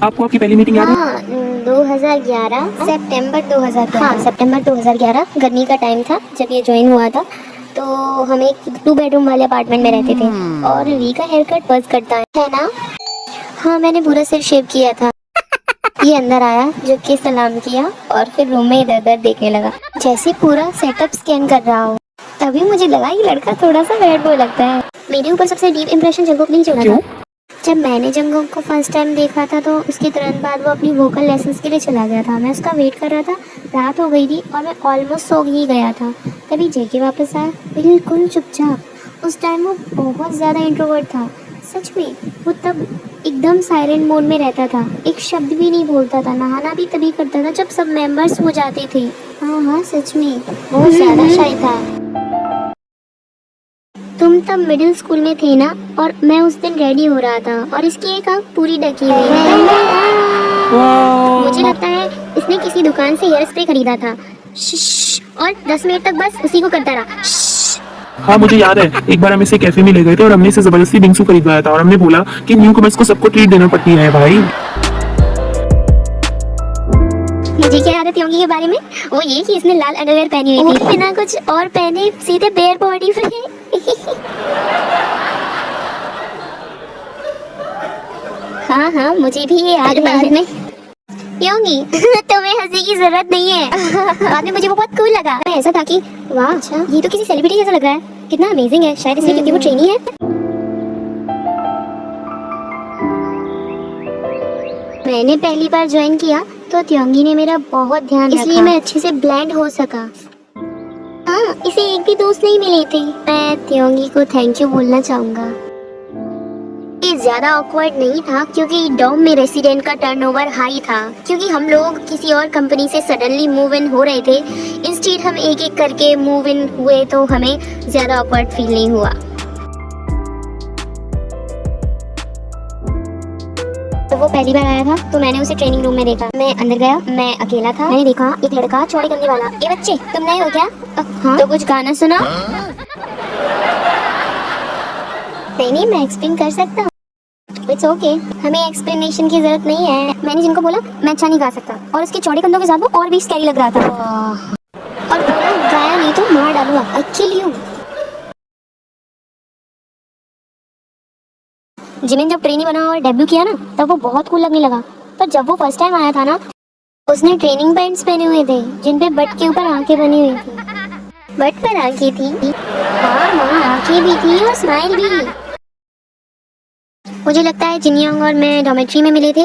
आपको आपकी पहली मीटिंग याद है? हाँ, 2011 सितंबर 2011। हाँ, सितंबर 2011 गर्मी का टाइम था जब ये ज्वाइन हुआ था। तो हम एक 2 बेडरूम वाले अपार्टमेंट में रहते थे और वी का हेयर कट बस करता है ना। हाँ, मैंने पूरा सिर शेव किया था। ये अंदर आया, जो कि सलाम किया और फिर रूम में इधर उधर देखने लगा, जैसे पूरा सेटअप स्कैन कर रहा हो। तभी मुझे लगा ये लड़का थोड़ा सा बैड बॉय लगता है। मेरे ऊपर सबसे डीप इम्प्रेशन जंगकुक नहीं छोड़ा था। जब मैंने जंगकुक को फर्स्ट टाइम देखा था तो उसके तुरंत बाद वो अपनी वोकल लेसन्स के लिए चला गया था। मैं उसका वेट कर रहा था, रात हो गई थी और मैं ऑलमोस्ट सो ही गया था। तभी जेके वापस आया, बिल्कुल चुपचाप। उस टाइम वो बहुत ज़्यादा इंट्रोवर्ट था, सच में। वो तब एकदम साइलेंट मोड में रहता था, एक शब्द भी नहीं बोलता था। नहाना भी तभी करता था जब सब मेंबर्स हो जाते थे। हाँ हाँ, सच में बहुत ज़्यादा शाय था। तुम तब मिडिल स्कूल में थे ना, और मैं उस दिन रेडी हो रहा था और इसकी एक आँख पूरी ढकी हुई है। मुझे लगता है इसने किसी दुकान से हेयर स्प्रे खरीदा था और 10 मिनट तक बस उसी को करता रहा। हाँ मुझे याद है, एक बार हम इसे कैफे में ले गए थे और हमने इसे जबरदस्ती बिंगसू खरीदवाया था और हमने बोला कि न्यू कमर्स को सबको ट्रीट देना पड़ती है भाई। मुझे क्या याद है त्योंगी के बारे में? वो ये कि इसने लाल अंडरवेयर पहनी हुई थी, बिना कुछ और पहने सीधे बेयर बॉडी पे। हाँ हाँ, मुझे भी ये याद है। बाद में त्योंगी तुम्हें हंसी की जरूरत नहीं है। बाद में मुझे वो बहुत कूल लगा। ऐसा था कि वाह, अच्छा ये तो किसी सेलिब्रिटी जैसा लग रहा है, कितना अमेजिंग है। शायद इसलिए क्योंकि वो ट्रेनी है। मैंने पहली बार ज्वाइन किया तो त्योंगी ने मेरा बहुत ध्यान रखा, इसलिए मैं अच्छे से ब्लेंड हो सका। हाँ, इसे एक भी दोस्त नहीं मिली थी। मैं त्योंगी को थैंक यू बोलना चाहूँगा। ये ज्यादा ऑकवर्ड नहीं था क्योंकि डॉम में रेसिडेंट का टर्नओवर हाई था, क्योंकि हम लोग किसी और कंपनी से सडनली मूव इन हो रहे थे। इंस्टेड हम एक एक करके मूव इन हुए तो हमें ज्यादा ऑकवर्ड फील नहीं हुआ। तो वो पहली बार आया था तो मैंने उसे ट्रेनिंग रूम में देखा। मैं अंदर गया, मैं अकेला था। मैंने देखा एक लड़का चौड़ी कंघी वाला। ये बच्चे तुम नए हो क्या? हाँ। तो कुछ गाना सुना? नहीं, मैं एक्सप्लेन कर सकता हूँ। इट्स ओके, हमें एक्सप्लेनेशन की जरूरत नहीं है। मैंने जिनको बोला मैं अच्छा नहीं गा सकता और उसके चौड़े कंधों के साथ वो और भी स्कैरी लग रहा था। और बोला गाया नहीं तो मार डालूंगा, आई किल यू। जिमिन जब ट्रेनी बना और डेब्यू किया ना, तब वो बहुत कूल लगने लगा। पर जब वो फर्स्ट टाइम आया था ना, उसने ट्रेनिंग पैंट्स पहने हुए थे जिन पे बट के ऊपर आंखें बनी हुई थी। बट पर आंखें थी, हाँ वहाँ आंखें भी थी और स्माइल भी। मुझे लगता है जिनयोंग और मैं डॉर्मेट्री में मिले थे।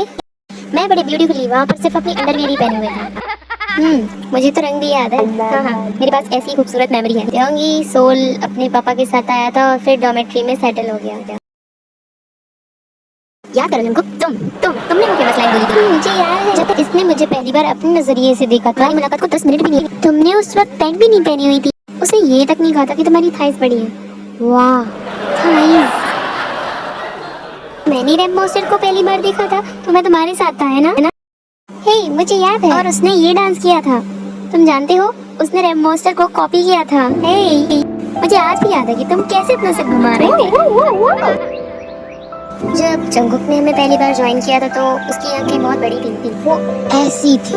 मैं बड़े ब्यूटीफुली वहाँ पर सिर्फ अपनी अंडरवियर ही पहने हुए था। मुझे तो रंग भी याद है। हाँ हाँ, मेरे पास ऐसी खूबसूरत मेमोरी है। त्योंगी सोल अपने पापा के साथ आया था और फिर डॉर्मेट्री में सेटल हो गया। याद करो जंगकुक, तुमने वो फेमस लाइन बोली थी। मुझे याद है, जब इसने मुझे पहली बार अपने नजरिए से देखा था। मुलाकात को 10 मिनट भी नहीं। तुमने उस वक्त पैंट भी नहीं पहनी हुई थी। उसे ये तक नहीं कहा था कि तुम्हारी थाइस बड़ी है। वाह, थाइस। मैंने रैम मॉन्स्टर को पहली बार देखा था तो मैं तुम्हारे साथ था, है ना? हे, मुझे याद है। और उसने ये डांस किया था, तुम जानते हो, उसने रैम मॉन्स्टर को कॉपी किया था। हे, मुझे आज भी याद है कि तुम कैसे अपना सिर घुमा रहे थे। जब जंगकुक ने हमें पहली बार ज्वाइन किया था तो उसकी आंखें बहुत बड़ी थी। वो ऐसी थी।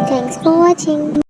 Thanks for watching.